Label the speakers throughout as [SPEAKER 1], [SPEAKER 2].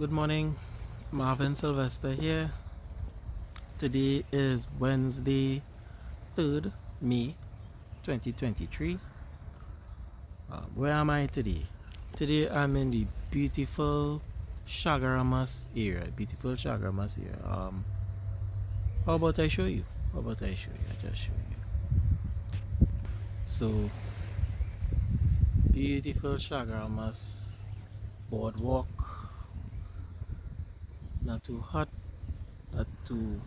[SPEAKER 1] Good morning, Marvin Sylvester here. Today is Wednesday, 3rd May 2023. Where am I today? Today I'm in the beautiful Shagaramas area. How about I show you? I just show you. So, beautiful Shagaramas boardwalk. Not too hot, not too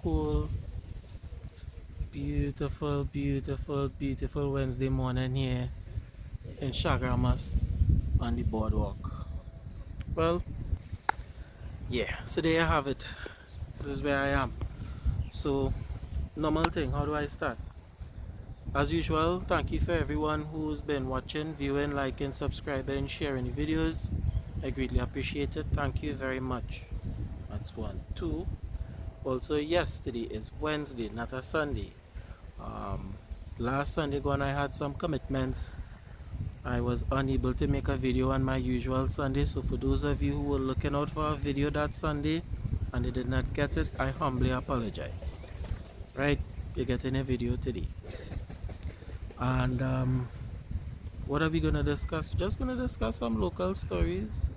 [SPEAKER 1] cool. Beautiful Wednesday morning here in Shagaramas on the boardwalk. Well, yeah, so there you have it. This is where I am. So, normal thing, how do I start? As usual, thank you for everyone who's been watching, viewing, liking, subscribing, sharing the videos. I greatly appreciate it. Thank you very much. That's one. Two, also yesterday is Wednesday, not a Sunday. Last Sunday gone I had some commitments. I was unable to make a video on my usual Sunday, so for those of you who were looking out for a video that Sunday and they did not get it, I humbly apologize. Right, you're getting a video today. And what are we gonna discuss? Just gonna discuss some local stories.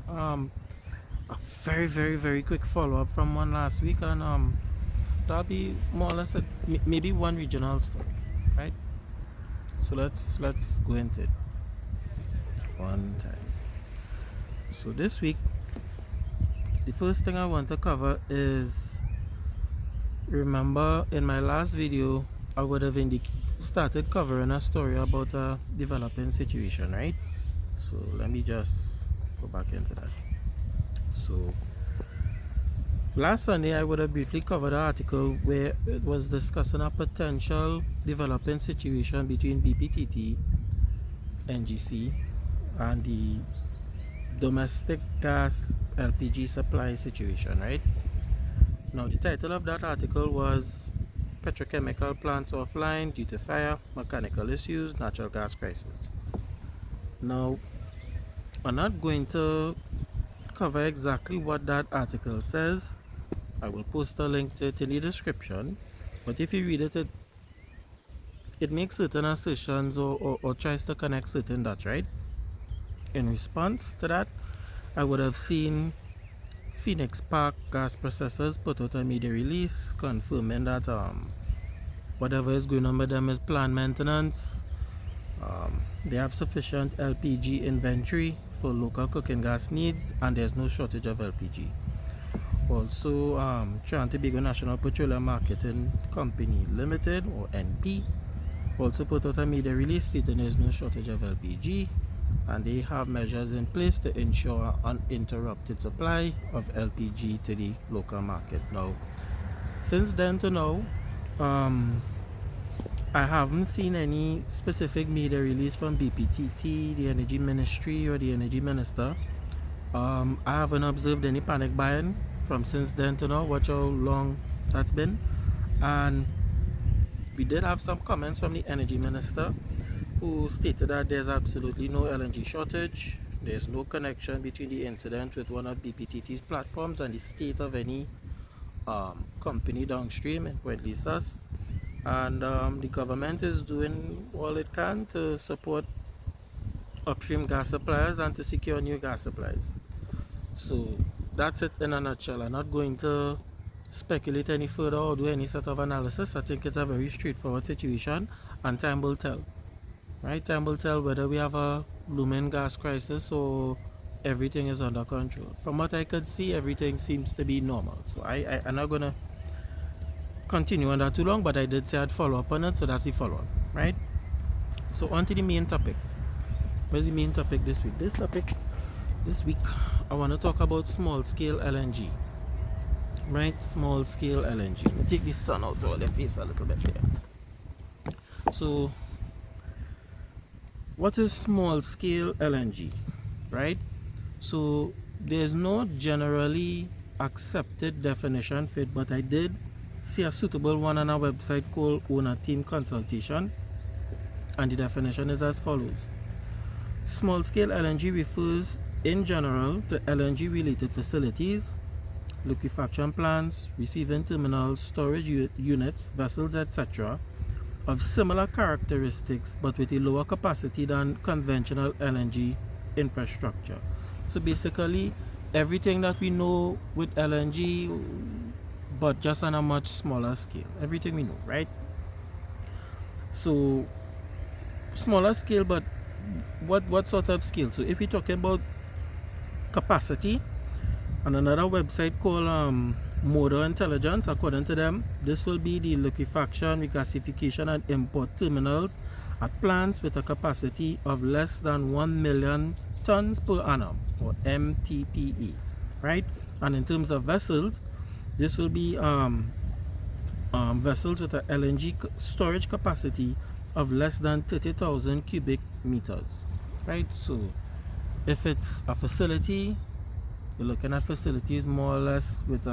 [SPEAKER 1] A very quick follow-up from one last week, and that'll be more or less maybe one regional story, right? So let's go into it one time. So this week, the first thing I want to cover is, remember in my last video I would have started covering a story about a developing situation, right? So let me just go back into that. So last Sunday I would have briefly covered an article where it was discussing a potential developing situation between BPTT, NGC and the domestic gas LPG supply situation, right? Now the title of that article was Petrochemical Plants Offline Due to Fire, Mechanical Issues, Natural Gas Crisis. Now I'm not going to cover exactly what that article says. I will post a link to it in the description, but if you read it, it makes certain assertions or tries to connect certain dots, right? In response to that, I would have seen Phoenix Park gas processors put out a media release confirming that whatever is going on with them is planned maintenance. They have sufficient LPG inventory for local cooking gas needs, and there's no shortage of LPG. Also, Tobago National Petroleum Marketing Company Limited, or NP, also put out a media release stating there's no shortage of LPG, and they have measures in place to ensure uninterrupted supply of LPG to the local market. Now, since then to now, I haven't seen any specific media release from BPTT, the Energy Ministry, or the Energy Minister. I haven't observed any panic buying from since then to now. Watch how long that's been. And we did have some comments from the Energy Minister, who stated that there's absolutely no LNG shortage. There's no connection between the incident with one of BPTT's platforms and the state of any company downstream in Point Lisas. And the government is doing all it can to support upstream gas suppliers and to secure new gas supplies. So that's it in a nutshell. I'm not going to speculate any further or do any sort of analysis. I think it's a very straightforward situation, and time will tell. Right? Time will tell whether we have a looming gas crisis or everything is under control. From what I could see, everything seems to be normal. So I'm not gonna continue on that too long, but I did say I'd follow up on it, so that's the follow-up, right? So on to the main topic. Where's the main topic this week? This week I want to talk about small-scale LNG. Right? Small-scale LNG. Let me take the sun out of the face a little bit here. So what is small-scale LNG? Right? So there's no generally accepted definition for it, but I did see a suitable one on a website called Owner Team Consultation, and the definition is as follows. Small-scale LNG refers in general to LNG related facilities, liquefaction plants, receiving terminals, storage units, vessels, etc., of similar characteristics but with a lower capacity than conventional LNG infrastructure. So basically, everything that we know with LNG, but just on a much smaller scale. Everything we know, right? So smaller scale, but what sort of scale? So if we're talking about capacity, on another website called Model Intelligence, according to them, this will be the liquefaction, regasification, and import terminals at plants with a capacity of less than 1 million tons per annum, or MTPE, right? And in terms of vessels, this will be vessels with an LNG storage capacity of less than 30,000 cubic meters, right? So if it's a facility, you're looking at facilities more or less with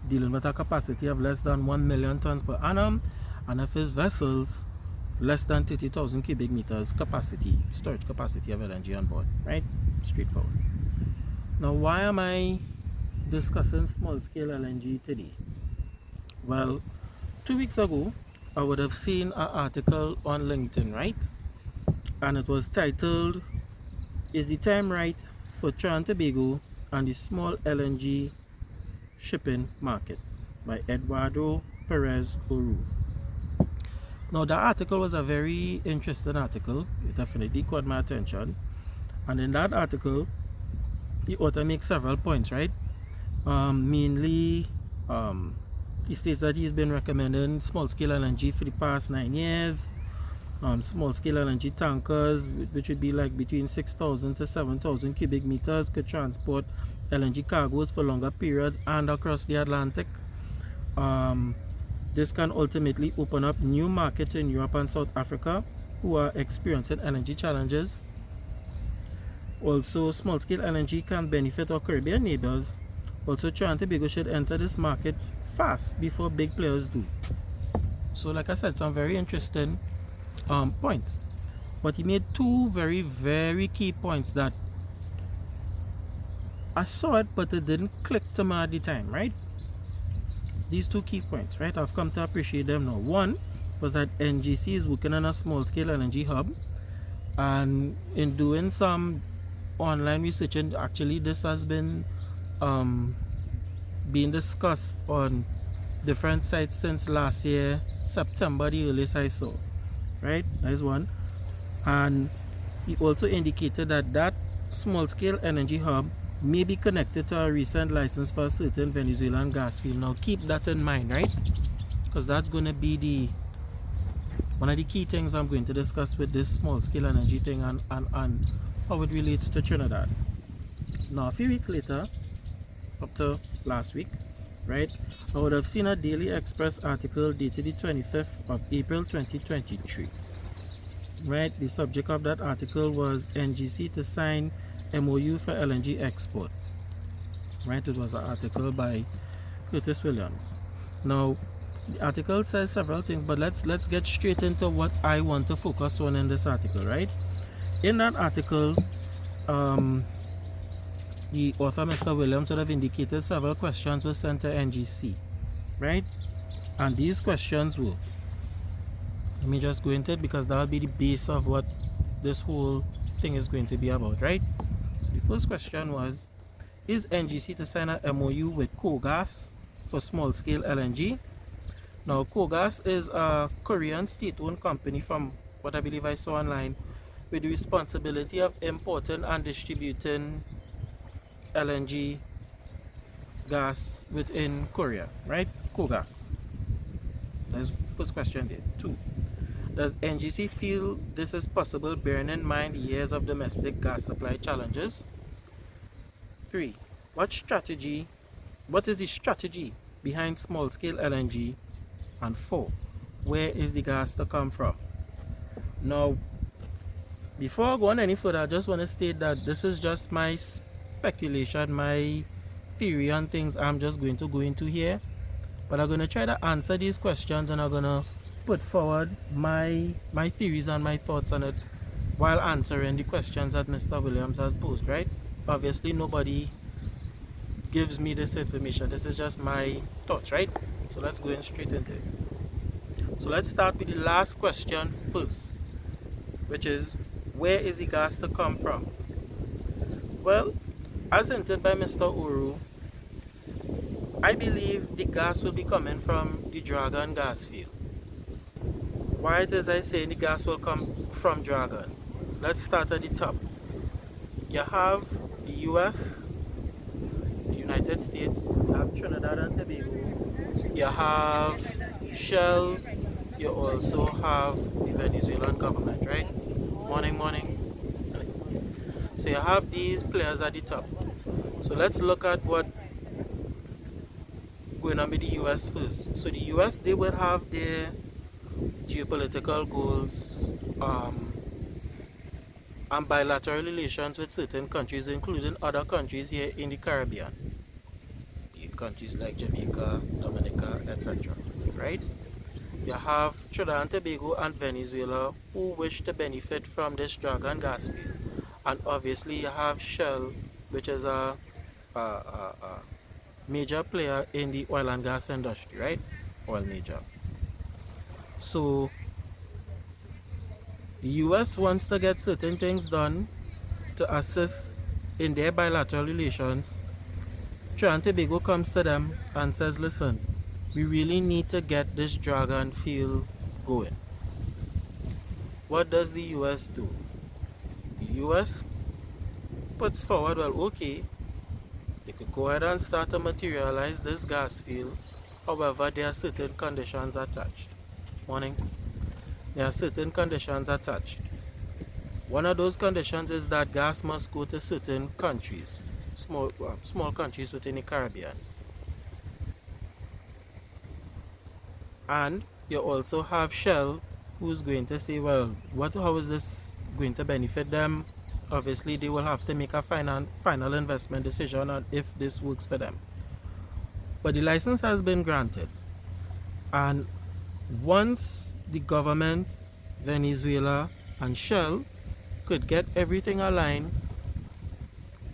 [SPEAKER 1] dealing with a capacity of less than 1 million tons per annum, and if it's vessels, less than 30,000 cubic meters capacity, storage capacity of LNG on board, right? Straightforward. Now, why am I discussing small scale LNG today? Well, 2 weeks ago, I would have seen an article on LinkedIn, right? And it was titled, "Is the Time Right for Trinidad and Tobago and the Small LNG Shipping Market?" by Eduardo Perez Oru. Now, that article was a very interesting article. It definitely caught my attention. And in that article, the author makes several points, right? Mainly, he states that he's been recommending small-scale LNG for the past 9 years. Small-scale LNG tankers, which would be like between 6,000 to 7,000 cubic meters, could transport LNG cargoes for longer periods and across the Atlantic. This can ultimately open up new markets in Europe and South Africa who are experiencing LNG challenges. Also, small-scale LNG can benefit our Caribbean neighbors. Also, Trinidad and Tobago should enter this market fast before big players do. So like I said, some very interesting points. But he made two very, very key points that I saw it, but it didn't click to me at the time, right? These two key points, right? I've come to appreciate them now. One was that NGC is working on a small-scale LNG hub, and in doing some online research, and actually this has been being discussed on different sites since last year, September, the earliest I saw, right? That is one. And he also indicated that that small-scale LNG hub may be connected to a recent license for a certain Venezuelan gas field. Now keep that in mind, right? Because that's going to be one of the key things I'm going to discuss with this small-scale LNG thing, and how it relates to Trinidad. Now, a few weeks later, up to last week, right, I would have seen a Daily Express article dated the 25th of April 2023. Right, the subject of that article was NGC to sign MOU for LNG export. Right, it was an article by Curtis Williams. Now, the article says several things, but let's get straight into what I want to focus on in this article, right? In that article, the author, Mr. Williams, would have indicated several questions were sent to NGC, right? And these questions were, let me just go into it because that will be the base of what this whole thing is going to be about, right? So the first question was, is NGC to sign a MOU with KOGAS for small-scale LNG? Now, KOGAS is a Korean state-owned company, from what I believe I saw online, with the responsibility of importing and distributing LNG gas within Korea, right? KOGAS. That's the first question there. 2. Does NGC feel this is possible, bearing in mind years of domestic gas supply challenges? 3. What is the strategy behind small-scale LNG? And 4. Where is the gas to come from? Now, before I go on any further, I just want to state that this is just my speculation, my theory on things I'm just going to go into here. But I'm going to try to answer these questions, and I'm going to put forward my theories and my thoughts on it while answering the questions that Mr. Williams has posed, right? Obviously, nobody gives me this information. This is just my thoughts, right? So let's go in straight into it. So let's start with the last question first, which is, where is the gas to come from? Well, as hinted by Mr. Uru, I believe the gas will be coming from the Dragon gas field. Why it is I say the gas will come from Dragon? Let's start at the top. You have the US, the United States, you have Trinidad and Tobago, you have Shell, you also have the Venezuelan government, right? Morning. So you have these players at the top. So let's look at what going on with the US first. So the US, they will have their geopolitical goals and bilateral relations with certain countries, including other countries here in the Caribbean, countries like Jamaica, Dominica, etc. Right? You have Trinidad and Tobago and Venezuela who wish to benefit from this Dragon gas field, and obviously you have Shell, which is a major player in the oil and gas industry, right? Oil major. So the US wants to get certain things done to assist in their bilateral relations. Trinidad and Tobago comes to them and says, listen, we really need to get this Dragon field going. What does the US do? The US puts forward, well, okay, they could go ahead and start to materialize this gas field. However, there are certain conditions attached. There are certain conditions attached. One of those conditions is that gas must go to certain countries, small countries within the Caribbean. And you also have Shell, who's going to say, well, how is this going to benefit them? Obviously, they will have to make a final investment decision on if this works for them. But the license has been granted. And once the government, Venezuela, and Shell could get everything aligned,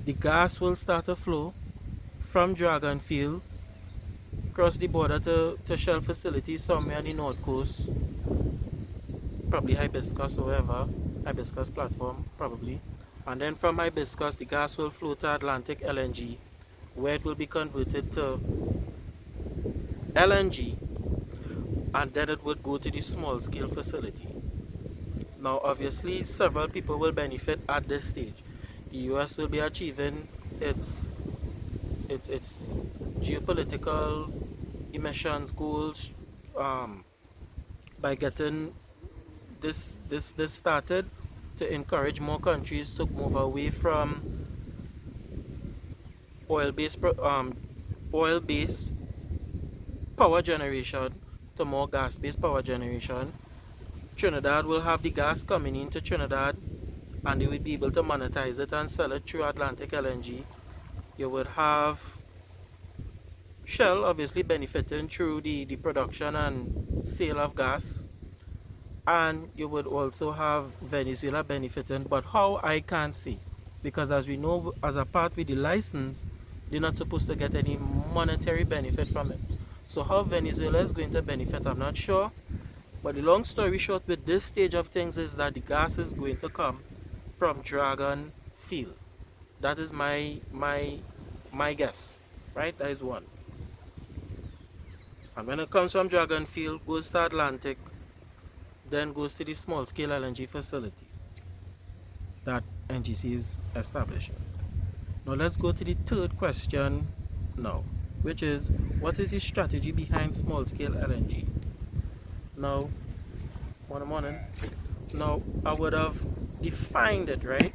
[SPEAKER 1] the gas will start to flow from Dragon Field, cross the border to Shell facilities somewhere on the north coast, probably Hibiscus or wherever, Hibiscus platform, probably. And then from Hibiscus, the gas will flow to Atlantic LNG, where it will be converted to LNG, and then it would go to the small scale facility. Now, obviously, several people will benefit at this stage. The US will be achieving its geopolitical emissions goals by getting this started, to encourage more countries to move away from oil-based power generation to more gas-based power generation. Trinidad will have the gas coming into Trinidad, and they will be able to monetize it and sell it through Atlantic LNG. You would have Shell obviously benefiting through the production and sale of gas, and you would also have Venezuela benefiting, but how, I can't see, because as we know, as a part with the license, they're not supposed to get any monetary benefit from it. So how Venezuela is going to benefit, I'm not sure. But the long story short with this stage of things is that the gas is going to come from Dragon Field. That is my guess, right? That is one. And when it comes from Dragon Field, goes to Atlantic, then goes to the small scale LNG facility that NGC is establishing. Now let's go to the third question now, which is, what is the strategy behind small scale LNG? Now, now I would have defined it, right?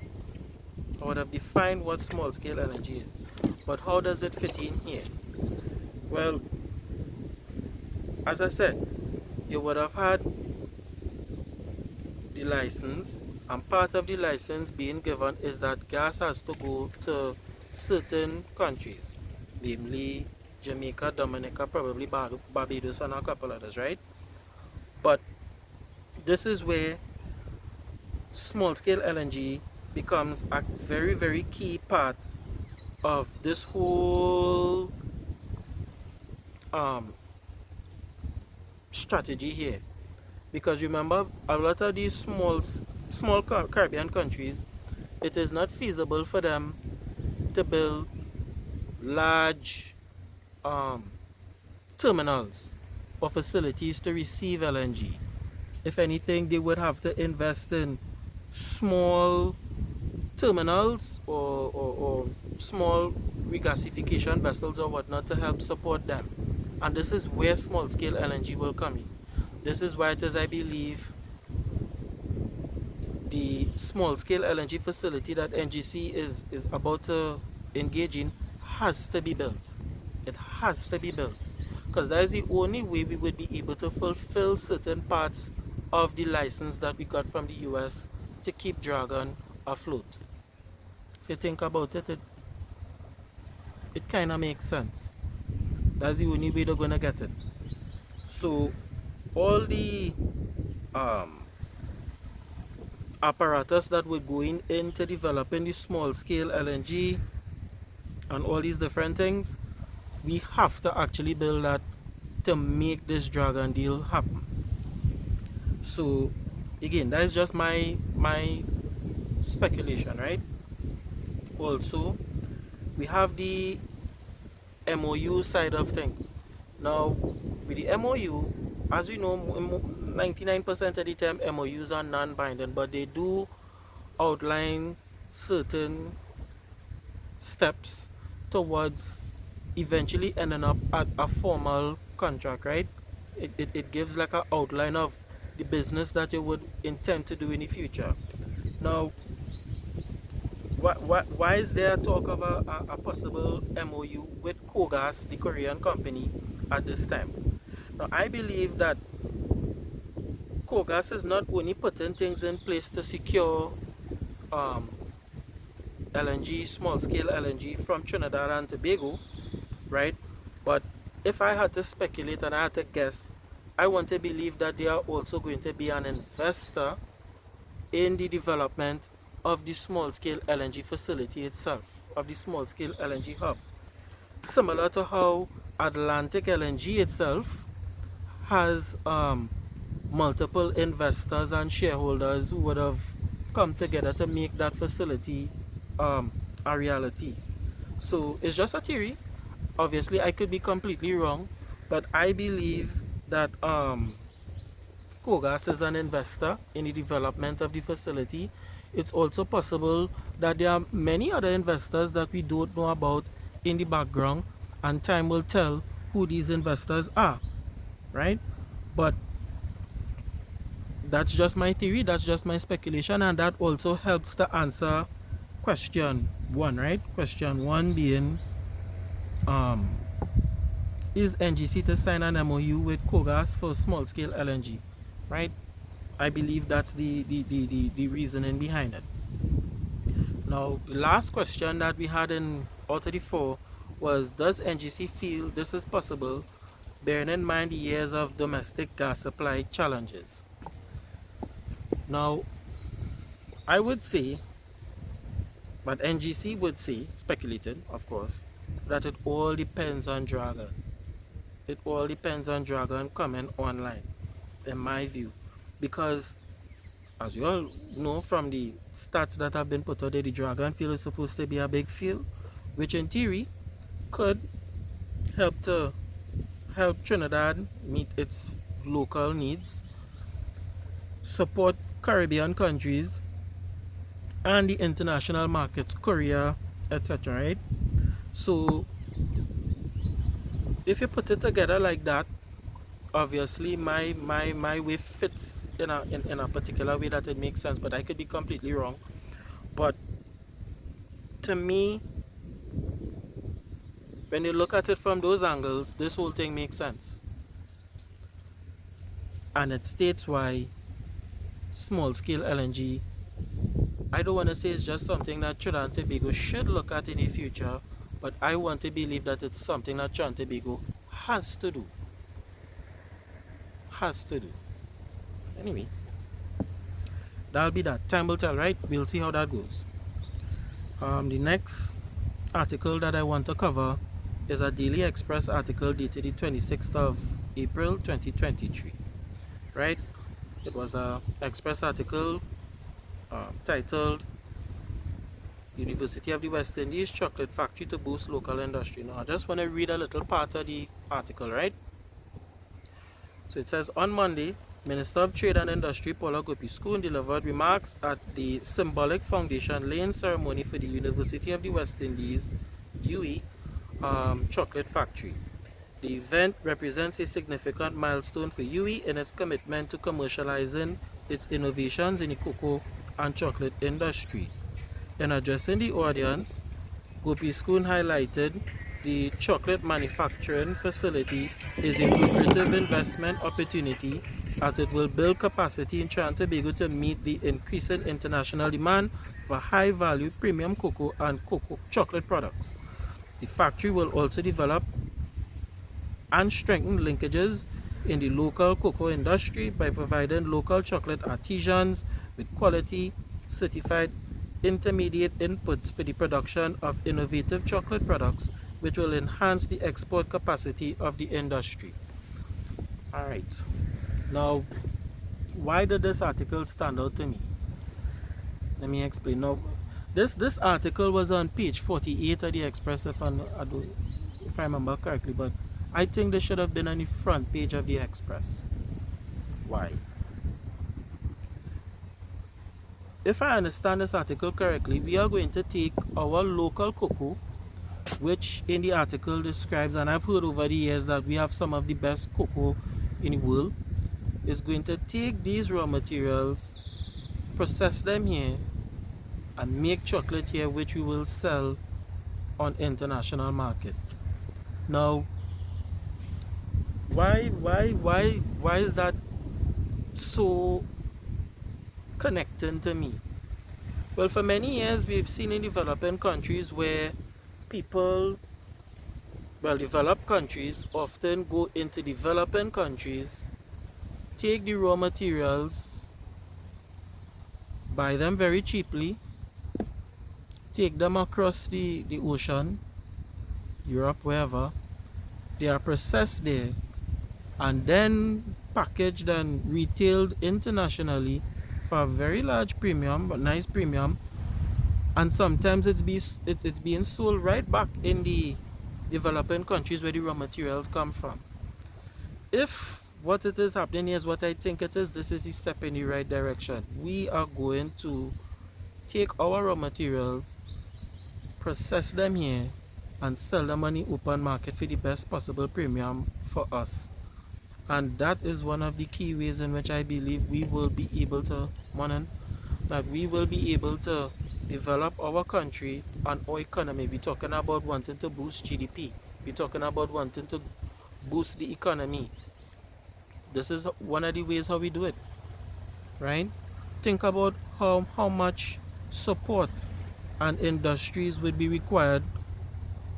[SPEAKER 1] I would have defined what small scale LNG is, but how does it fit in here? Well, as I said, you would have had the license, and part of the license being given is that gas has to go to certain countries, namely Jamaica, Dominica, probably Barbados, and a couple others, right? But this is where small scale LNG becomes a very, very key part of this whole um, strategy here. Because remember, a lot of these small Caribbean countries, it is not feasible for them to build large um, terminals or facilities to receive LNG. If anything, they would have to invest in small terminals or small regasification vessels or whatnot to help support them. And this is where small scale LNG will come in. This is why it is, I believe, the small scale LNG facility that NGC is about to engage in has to be built. It has to be built. Because that is the only way we would be able to fulfill certain parts of the license that we got from the US to keep Dragon afloat. If you think about it, it kind of makes sense. That's the only way they're going to get it. So, all the um, apparatus that were going into developing the small scale LNG and all these different things, we have to actually build that to make this Dragon deal happen. So, again, that is just my speculation, right? Also, we have the MOU side of things. Now, with the MOU, as we know, 99% of the time MOUs are non-binding, but they do outline certain steps towards eventually ending up at a formal contract, right? It gives like an outline of the business that you would intend to do in the future. Now, why is there talk of a possible MOU with Kogas, the Korean company, at this time? Now, I believe that Kogas is not only putting things in place to secure um, LNG, small scale LNG from Trinidad and Tobago, right? But if I had to speculate and I had to guess, I want to believe that they are also going to be an investor in the development of the small scale LNG facility itself, of the small scale LNG hub. Similar to how Atlantic LNG itself has multiple investors and shareholders who would have come together to make that facility a reality. So it's just a theory. Obviously, I could be completely wrong, but I believe that Kogas is an investor in the development of the facility. It's also possible that there are many other investors that we don't know about in the background, and time will tell who these investors are, right? But that's just my theory, that's just my speculation, and that also helps to answer question one, right? Question one being, is NGC to sign an MOU with Kogas for small scale LNG, right? I believe that's the reasoning behind it. Now, the last question that we had in out of the four was, does NGC feel this is possible, bearing in mind the years of domestic gas supply challenges? Now, I would say, but NGC would say, speculated of course, that it all depends on Dragon. It all depends on Dragon coming online, in my view. Because, as you all know from the stats that have been put out there, the Dragon field is supposed to be a big field, which in theory could help Trinidad meet its local needs, support Caribbean countries and the international markets, Korea, etc. Right? So if you put it together like that, obviously my way fits in a particular way that it makes sense, but I could be completely wrong. But to me, when you look at it from those angles, this whole thing makes sense. And it states why small scale LNG, I don't want to say it's just something that Trinidad and Tobago should look at in the future, but I want to believe that it's something that Trinidad and Tobago has to do. Has to do. Anyway, That'll be that. Time will tell, right? We'll see how that goes. The next article that I want to cover is a Daily Express article dated the 26th of April 2023, right? It was a Express article titled University of the West Indies Chocolate Factory to Boost Local Industry. Now I just want to read a little part of the article, right? So it says, on Monday, Minister of Trade and Industry Paula Gopi-Skun delivered remarks at the symbolic foundation laying ceremony for the University of the West Indies UWI chocolate factory. The event represents a significant milestone for UWI in its commitment to commercializing its innovations in the cocoa and chocolate industry. In addressing the audience, Gopi-Skun highlighted the chocolate manufacturing facility is a lucrative investment opportunity as it will build capacity in Trinidad and Tobago to meet the increasing international demand for high-value premium cocoa and cocoa chocolate products. The factory will also develop and strengthen linkages in the local cocoa industry by providing local chocolate artisans with quality, certified intermediate inputs for the production of innovative chocolate products, which will enhance the export capacity of the industry. Alright, now why did this article stand out to me? Let me explain. Now, this article was on page 48 of the Express, if I remember correctly, but I think this should have been on the front page of the Express. Why? If I understand this article correctly, we are going to take our local cocoa, which in the article describes, and I've heard over the years that we have some of the best cocoa in the world, is going to take these raw materials, process them here, and make chocolate here, which we will sell on international markets. Now, why is that so connecting to me? Well, for many years we've seen in developing countries where people, developed countries often go into developing countries, take the raw materials, buy them very cheaply, take them across the ocean, Europe, wherever, they are processed there and then packaged and retailed internationally for a very large premium, but nice premium, and sometimes it's being sold right back in the developing countries where the raw materials come from. If what it is happening here is what I think it is, this is a step in the right direction. We are going to take our raw materials, process them here, and sell them on the open market for the best possible premium for us. And that is one of the key ways in which I believe we will be able to develop our country and our economy. We're talking about wanting to boost GDP. We're talking about wanting to boost the economy. This is one of the ways how we do it, right? Think about how much support and industries would be required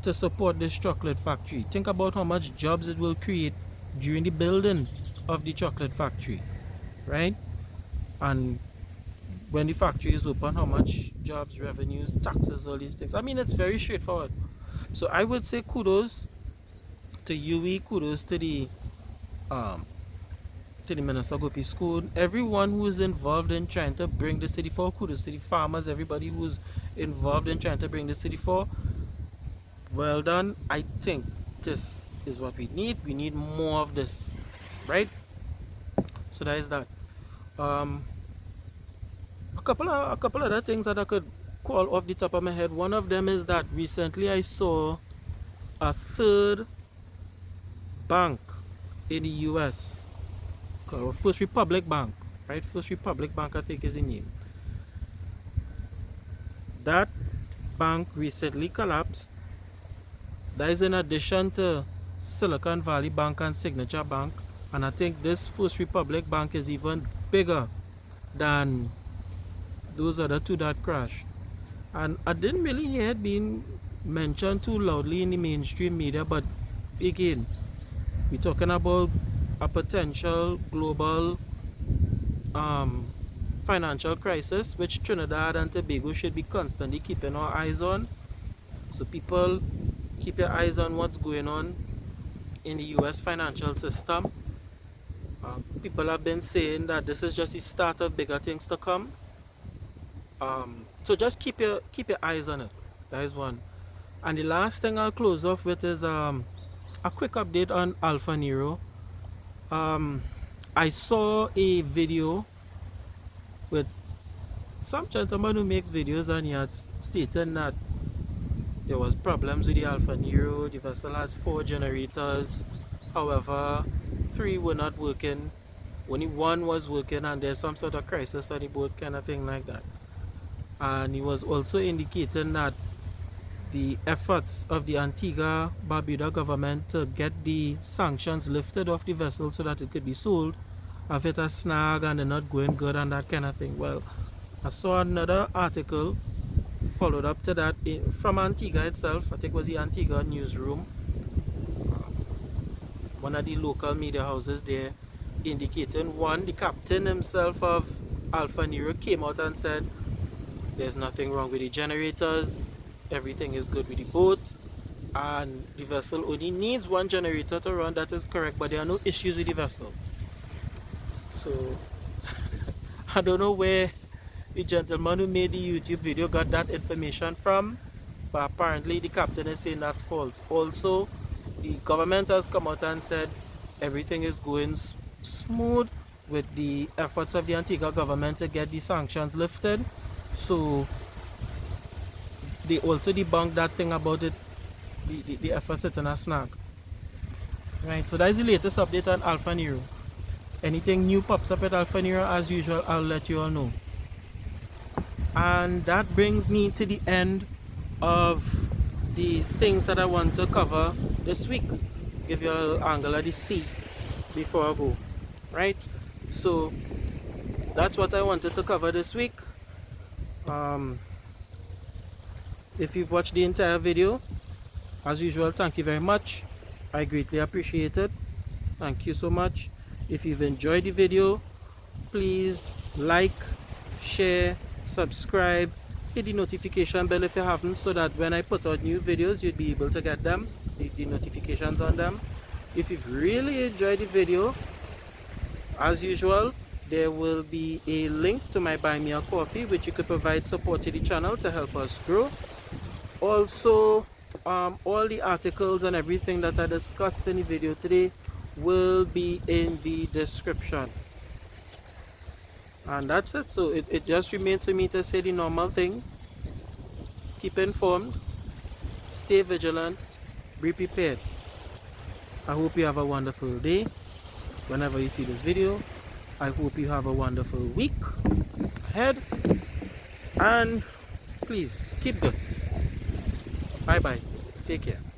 [SPEAKER 1] to support this chocolate factory. Think about how much jobs it will create during the building of the chocolate factory, right? And when the factory is open, how much jobs, revenues, taxes, all these things. I mean, it's very straightforward. So I would say kudos to UWI, kudos to the Minister Gopi-Skun, everyone who is involved in trying to bring this to the fore, kudos to the farmers, everybody who's involved in trying to bring this to the fore. Well done. I think this is what we need. We need more of this, right? So that is that. A couple other things that I could call off the top of my head. One of them is that recently I saw a third bank in the US called First Republic Bank, right? First Republic Bank, I think is the name. That bank recently collapsed. That is in addition to Silicon Valley Bank and Signature Bank, and I think this First Republic Bank is even bigger than those other two that crashed. And I didn't really hear it being mentioned too loudly in the mainstream media, but again, we're talking about a potential global financial crisis, which Trinidad and Tobago should be constantly keeping our eyes on. So people, keep your eyes on what's going on in the US financial system. People have been saying that this is just the start of bigger things to come. So just keep your eyes on it. That is one. And the last thing I'll close off with is a quick update on Alfa Nero. I saw a video with some gentleman who makes videos, and he had stated that there was problems with the Alfa Nero. The vessel has 4 generators, however 3 were not working, only 1 was working, and there's some sort of crisis on the boat, kind of thing like that. And he was also indicating that the efforts of the Antigua-Barbuda government to get the sanctions lifted off the vessel so that it could be sold have hit a snag and they're not going good and that kind of thing. Well, I saw another article followed up to that from Antigua itself. I think it was the Antigua newsroom. One of the local media houses there indicating, one, the captain himself of Alfa Nero came out and said there's nothing wrong with the generators, everything is good with the boat, and the vessel only needs 1 generator to run. That is correct, but there are no issues with the vessel. So I don't know where the gentleman who made the YouTube video got that information from, but apparently the captain is saying that's false. Also, the government has come out and said everything is going smooth with the efforts of the Antigua government to get the sanctions lifted. So they also debunked that thing about it, the efforts in a snag. Right, so that is the latest update on Alfa Nero. Anything new pops up at Alfa Nero, as usual, I'll let you all know. And that brings me to the end of the things that I want to cover this week. Give you a little angle of the sea before I go. Right? So that's what I wanted to cover this week. If you've watched the entire video, as usual, thank you very much. I greatly appreciate it. Thank you so much. If you've enjoyed the video, please like, share, subscribe, hit the notification bell if you haven't, so that when I put out new videos, you'd be able to get them, the notifications on them. If you've really enjoyed the video, as usual, there will be a link to my Buy Me a Coffee, which you could provide support to the channel to help us grow. Also, all the articles and everything that I discussed in the video today will be in the description. And that's it. So it just remains for me to say the normal thing. Keep informed, stay vigilant, be prepared. I hope you have a wonderful day whenever you see this video. I hope you have a wonderful week ahead, and please keep good. Bye bye. Take care.